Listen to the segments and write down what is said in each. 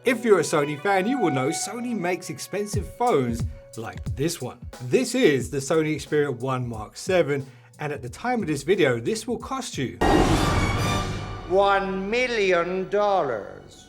If you're a Sony fan, you will know Sony makes expensive phones like this one. This is the Sony Xperia 1 Mark VII, and at the time of this video, this will cost you $1 million.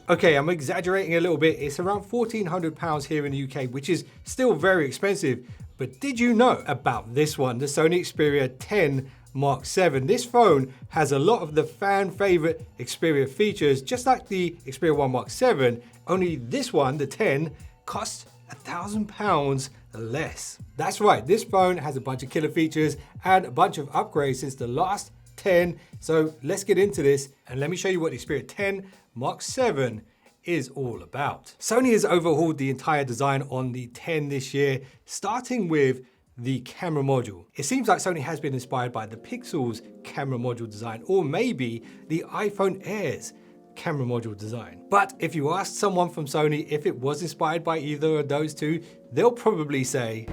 Okay, I'm exaggerating a little bit. It's around £1,400 here in the UK, which is still very expensive. But did you know about this one, the Sony Xperia 10 Mark VII? This phone has a lot of the fan favorite Xperia features, just like the Xperia 1 Mark VII, only this one, the 10, costs £1,000 less. That's right, this phone has a bunch of killer features and a bunch of upgrades since the last 10. So let's get into this and let me show you what the Xperia 10 Mark VII is all about. Sony has overhauled the entire design on the 10 this year, starting with the camera module. It seems like Sony has been inspired by the Pixel's camera module design, or maybe the iPhone Air's camera module design. But if you ask someone from Sony if it was inspired by either of those two, they'll probably say,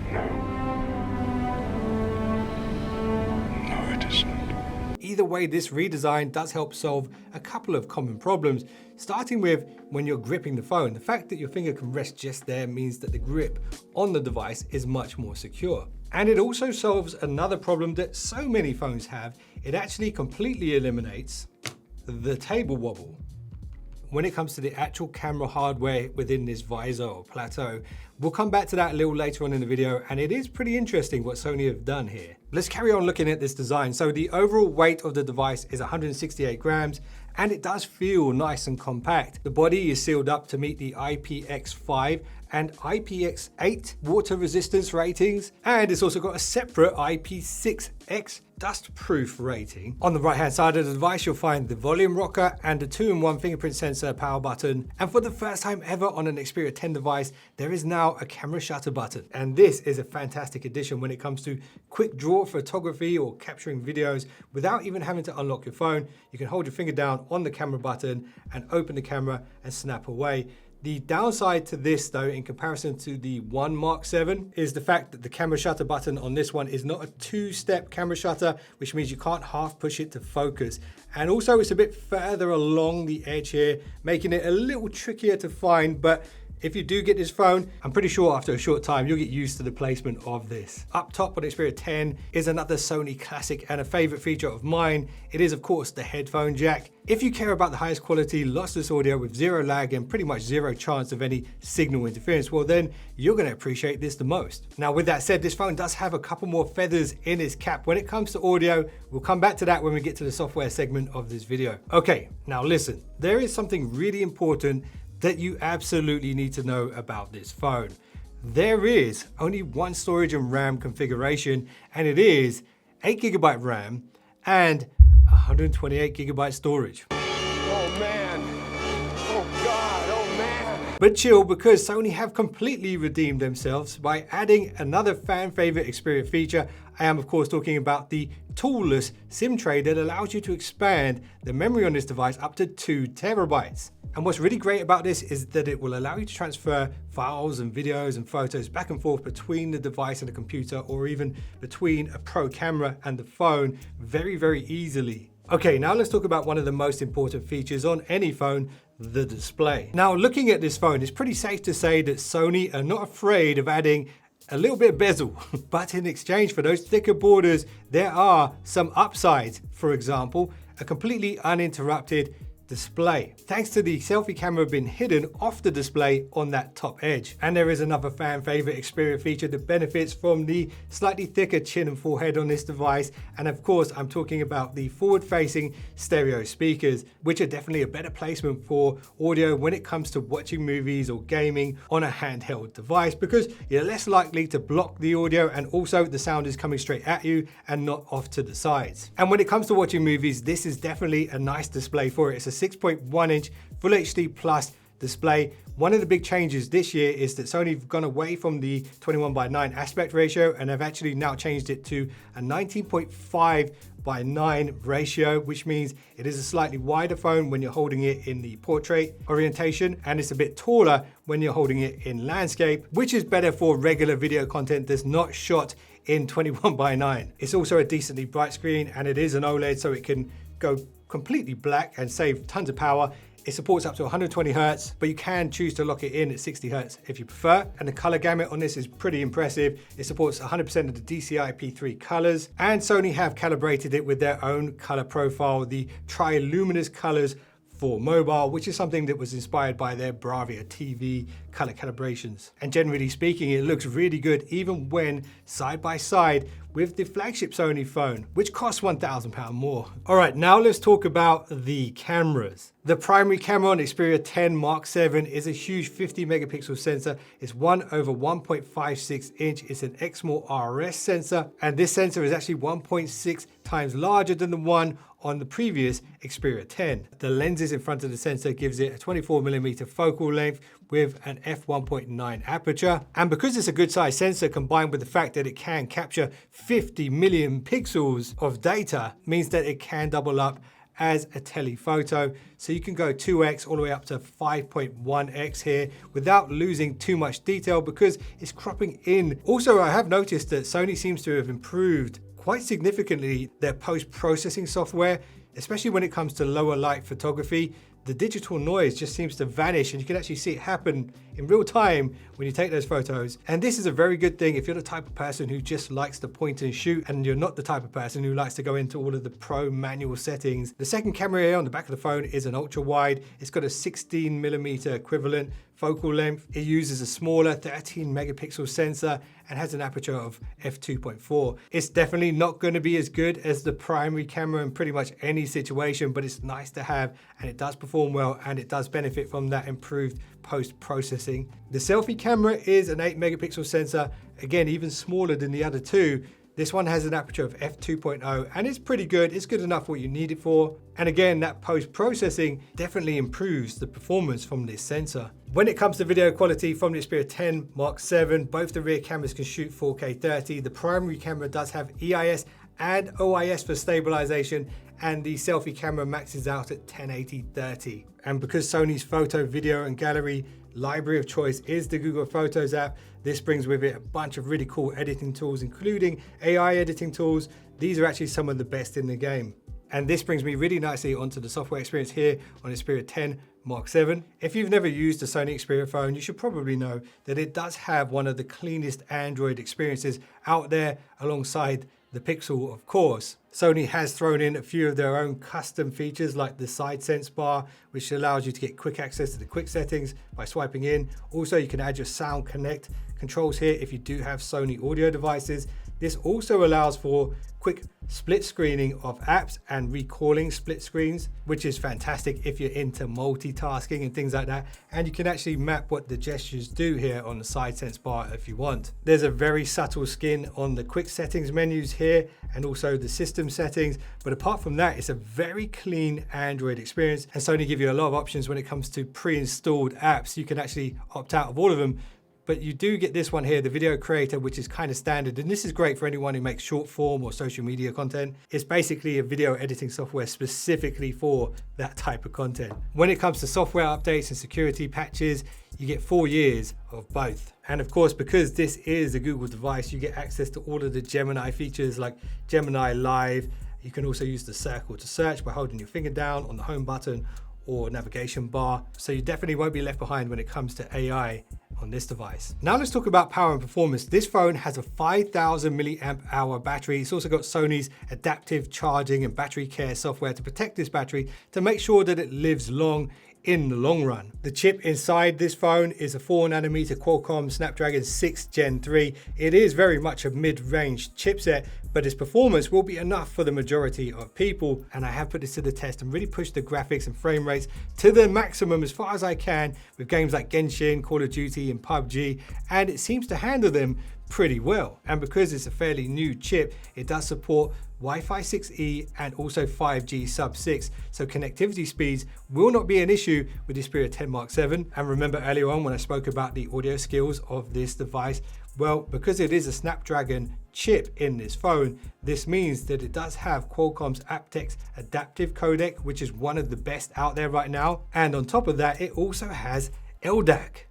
no, it isn't. Either way, this redesign does help solve a couple of common problems, starting with when you're gripping the phone. The fact that your finger can rest just there means that the grip on the device is much more secure. And it also solves another problem that so many phones have. It actually completely eliminates the table wobble. When it comes to the actual camera hardware within this visor or plateau, we'll come back to that a little later on in the video, and it is pretty interesting what Sony have done here. Let's carry on looking at this design. So the overall weight of the device is 168 grams, and it does feel nice and compact. The body is sealed up to meet the IPX5 and IPX8 water resistance ratings, and it's also got a separate IP6X dust-proof rating. On the right-hand side of the device, you'll find the volume rocker and a 2-in-1 fingerprint sensor power button. And for the first time ever on an Xperia 10 device, there is now a camera shutter button. And this is a fantastic addition when it comes to quick draw photography or capturing videos without even having to unlock your phone. You can hold your finger down on the camera button and open the camera and snap away. The downside to this though, in comparison to the 1 Mark VII, is the fact that the camera shutter button on this one is not a 2-step camera shutter, which means you can't half push it to focus. And also it's a bit further along the edge here, making it a little trickier to find, but if you do get this phone, I'm pretty sure after a short time, you'll get used to the placement of this. Up top on the Xperia 10 is another Sony classic and a favorite feature of mine. It is, of course, the headphone jack. If you care about the highest quality lossless audio with zero lag and pretty much zero chance of any signal interference, well then you're gonna appreciate this the most. Now with that said, this phone does have a couple more feathers in its cap. When it comes to audio, we'll come back to that when we get to the software segment of this video. Okay, now listen, there is something really important that you absolutely need to know about this phone. There is only one storage and RAM configuration, and it is 8GB RAM and 128GB storage. Oh man. Oh God, oh man. But chill, because Sony have completely redeemed themselves by adding another fan favorite Xperia feature. I am of course talking about the toolless SIM tray that allows you to expand the memory on this device up to 2 TB. And what's really great about this is that it will allow you to transfer files and videos and photos back and forth between the device and the computer, or even between a pro camera and the phone very, very easily. Okay, now let's talk about one of the most important features on any phone, the display. Now looking at this phone, it's pretty safe to say that Sony are not afraid of adding a little bit of bezel, but in exchange for those thicker borders, there are some upsides. For example, a completely uninterrupted display, thanks to the selfie camera being hidden off the display on that top edge. And there is another fan favorite Xperia feature that benefits from the slightly thicker chin and forehead on this device. And of course, I'm talking about the forward-facing stereo speakers, which are definitely a better placement for audio when it comes to watching movies or gaming on a handheld device, because you're less likely to block the audio, and also the sound is coming straight at you and not off to the sides. And when it comes to watching movies, this is definitely a nice display for it. It's a 6.1-inch Full HD Plus display. One of the big changes this year is that Sony have gone away from the 21:9 aspect ratio and have actually now changed it to a 19.5:9 ratio, which means it is a slightly wider phone when you're holding it in the portrait orientation, and it's a bit taller when you're holding it in landscape, which is better for regular video content that's not shot in 21:9. It's also a decently bright screen, and it is an OLED, so it can go completely black and save tons of power It supports up to 120 Hz, but you can choose to lock it in at 60 Hz if you prefer. And the color gamut on this is pretty impressive. It supports 100% of the DCI-P3 colors, and Sony have calibrated it with their own color profile, the tri-luminous colors for mobile, which is something that was inspired by their Bravia TV color calibrations. And generally speaking, it looks really good even when side by side with the flagship Sony phone, which costs £1,000 more. All right, now let's talk about the cameras. The primary camera on Xperia 10 Mark VII is a huge 50 megapixel sensor. It's 1/1.56 inch. It's an Exmor RS sensor, and this sensor is actually 1.6 times larger than the one on the previous Xperia 10. The lenses in front of the sensor gives it a 24mm focal length with an f1.9 aperture. And because it's a good size sensor, combined with the fact that it can capture 50 million pixels of data, means that it can double up as a telephoto. So you can go 2x all the way up to 5.1x here without losing too much detail because it's cropping in. Also, I have noticed that Sony seems to have improved quite significantly their post-processing software, especially when it comes to lower light photography. The digital noise just seems to vanish, and you can actually see it happen in real time when you take those photos. And this is a very good thing if you're the type of person who just likes to point and shoot, and you're not the type of person who likes to go into all of the pro manual settings. The second camera here on the back of the phone is an ultra wide. It's got a 16mm equivalent focal length. It uses a smaller 13 megapixel sensor and has an aperture of f2.4. It's definitely not going to be as good as the primary camera in pretty much any situation, but it's nice to have, and it does perform well, and it does benefit from that improved post-processing. The selfie camera is an 8 megapixel sensor, again even smaller than the other two. This one has an aperture of f2.0 and it's pretty good. It's good enough for what you need it for. And again, that post-processing definitely improves the performance from this sensor. When it comes to video quality from the Xperia 10 Mark VII, both the rear cameras can shoot 4K 30. The primary camera does have EIS and OIS for stabilization, and the selfie camera maxes out at 1080 30. And because Sony's photo, video, and gallery library of choice is the Google Photos app, this brings with it a bunch of really cool editing tools, including AI editing tools. These are actually some of the best in the game. And this brings me really nicely onto the software experience here on Xperia 10 Mark VII. If you've never used a Sony Xperia phone, you should probably know that it does have one of the cleanest Android experiences out there, alongside the Pixel, of course. Sony has thrown in a few of their own custom features like the side sense bar, which allows you to get quick access to the quick settings by swiping in. Also, you can add your Sound Connect controls here if you do have Sony audio devices. This also allows for quick split screening of apps and recalling split screens, which is fantastic if you're into multitasking and things like that. And you can actually map what the gestures do here on the side sense bar if you want. There's a very subtle skin on the quick settings menus here and also the system settings. But apart from that, it's a very clean Android experience. And Sony give you a lot of options when it comes to pre-installed apps. You can actually opt out of all of them, but you do get this one here, the Video Creator, which is kind of standard. And this is great for anyone who makes short form or social media content. It's basically a video editing software specifically for that type of content. When it comes to software updates and security patches, you get 4 years of both. And of course, because this is a Google device, you get access to all of the Gemini features like Gemini Live. You can also use the circle to search by holding your finger down on the home button or navigation bar. So you definitely won't be left behind when it comes to AI on this device. Now let's talk about power and performance. This phone has a 5,000 milliamp hour battery. It's also got Sony's adaptive charging and battery care software to protect this battery to make sure that it lives long in the long run. The chip inside this phone is a 4nm Qualcomm Snapdragon 6 Gen 3. It is very much a mid-range chipset, but its performance will be enough for the majority of people. And I have put this to the test and really pushed the graphics and frame rates to the maximum as far as I can with games like Genshin, Call of Duty, and PUBG, and it seems to handle them pretty well. And because it's a fairly new chip, it does support Wi-Fi 6E and also 5G sub-6, so connectivity speeds will not be an issue with the Xperia 10 Mark VII. And remember earlier on when I spoke about the audio skills of this device, well, because it is a Snapdragon chip in this phone, this means that it does have Qualcomm's aptX adaptive codec, which is one of the best out there right now. And on top of that, it also has LDAC.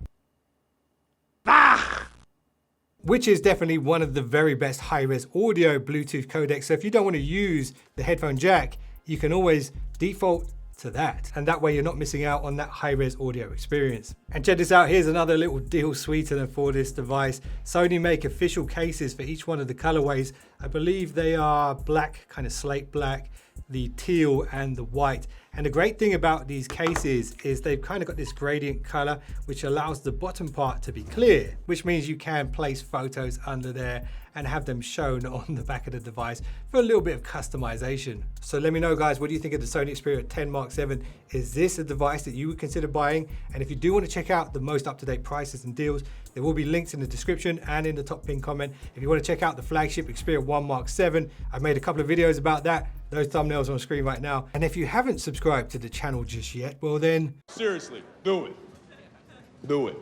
Which is definitely one of the very best high-res audio Bluetooth codecs. So if you don't want to use the headphone jack, you can always default to that. And that way you're not missing out on that high-res audio experience. And check this out, here's another little deal sweetener for this device. Sony make official cases for each one of the colorways. I believe they are black, kind of slate black, the teal and the white. And the great thing about these cases is they've kind of got this gradient color, which allows the bottom part to be clear, which means you can place photos under there and have them shown on the back of the device for a little bit of customization. So let me know, guys, what do you think of the Sony Xperia 10 Mark VII? Is this a device that you would consider buying? And if you do want to check out the most up-to-date prices and deals, there will be links in the description and in the top pinned comment. If you want to check out the flagship Xperia 1 Mark VII, I've made a couple of videos about that. Those thumbnails on screen right now. And if you haven't subscribed to the channel just yet, well then... Seriously, do it. Do it.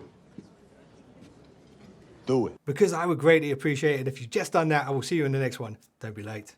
Do it. Because I would greatly appreciate it. If you've just done that, I will see you in the next one. Don't be late.